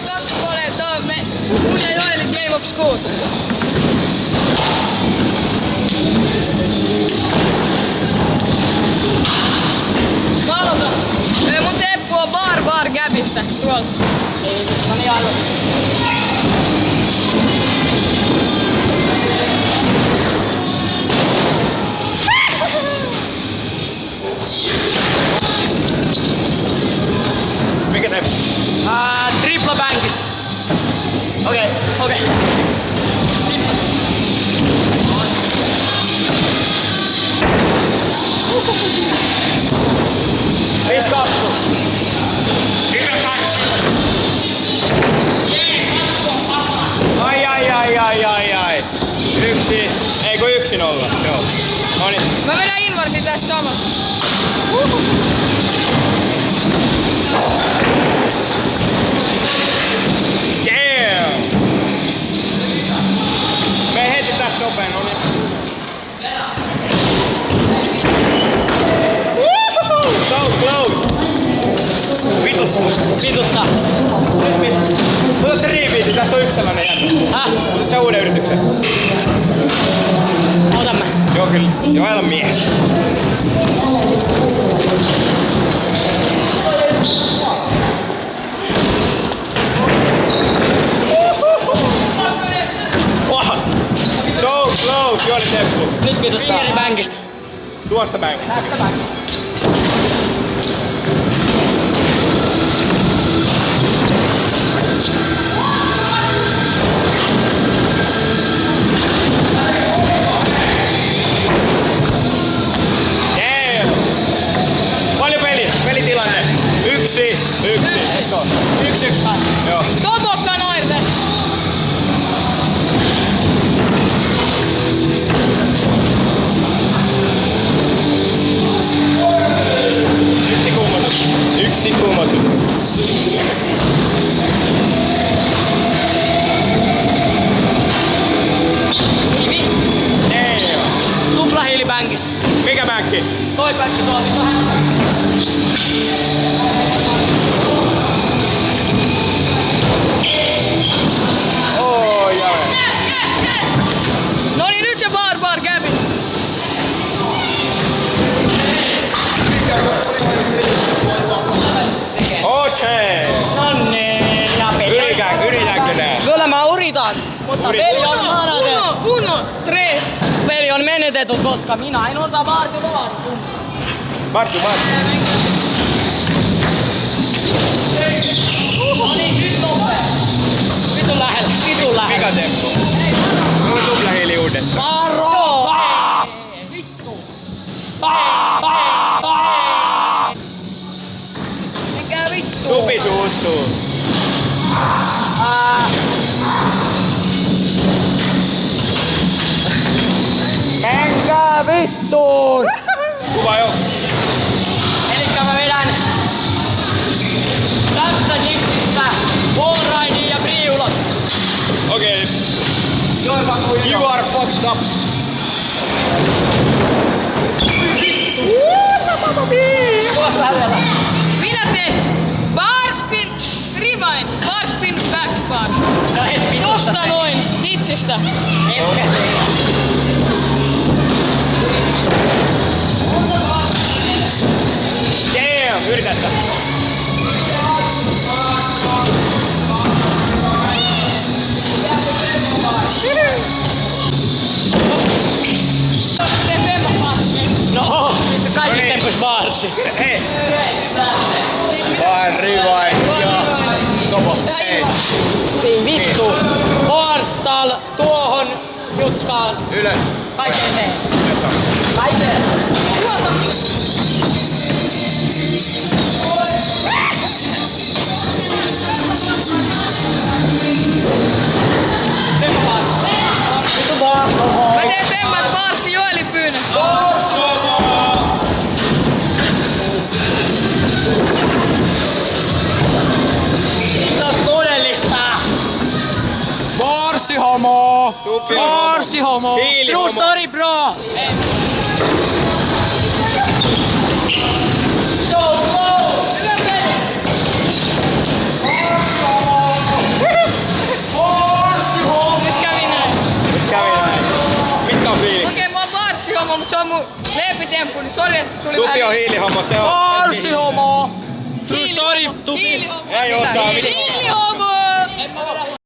kasvupuoleen, tää on mun ja Joelin Game of School. Mä aloitan. Mun Teppu on bar Gabista tuolta. Ei, mä niin aivan. Mikä Teppu? Tripla bankista. Okei. Viisi kappu. Ai. Yksi. Ei kun 1-0. Joo. Noniin. Mä vedän invartin tässä samassa. Damn! Me heti tästä nopeen, noniin. So close! Vituttaa. Otat se repeat, tässä on yksi sellainen jännä. Otat sä uuden yrityksen? Otan mä. Joo kyllä, Joel on mies. Wow. So close, Joel Teppu. Nyt vituttaa. Fingeribankista. Tuosta bankista. Tästä bankista. Pelitilanne. 1-1. Let's go. 1-1. Joo. Tomokka noirte. Yksi kuumotus. Hivi. Damn. Tupla hiilibankista. Mikä bankki? Toi bankki tuolla, missä on hämä. Noniin nyt se bar Gabi. Okei. Nonnee. Ja peli. Yritätkö nää? Kyllä mä uritan. Mutta peli on menetetty. Uno, tres. Peli on menetetty, koska minä en osaa vaarti. Marstu. No niin, nyt nopea. Vitun lähellä. Mikä Teppu? Mulla on tupla hiili uudestaan. Varo! Vittu! Mikä vittu? Tupi suuttuu. Menkää vittuun! Kuva jo. Elikkä mä vedän tästä jipsistä wallridin ja priulat. Okei. You are fucked up. Tuosta lähellä. Minä teen bar spin, rewind, bar spin, back bar. No et vitusta. Tosta noin, itsistä. Etkä tee. Damn, yrität sitä. No, sitten kaikista tempus baarsi. Hei. Vaan rewind ja topo. Ei. Ei vittu. Hardstall tuohon jutskaan. Ylös. Kaikkeen se. Kaikkeen. Tempo baarsi. Vittu baarsi. Mä teen semmat barsi Joelin pyynnöstä. Homo! Marsi homo! Hiili True homo. story bro! So close! mun leepitemppu, niin sori, että tuli Tupi on hiilihomo, se on. Falsi homo! True story, Tupi. Hiilihomo. Ei osaa. Hiilihomo!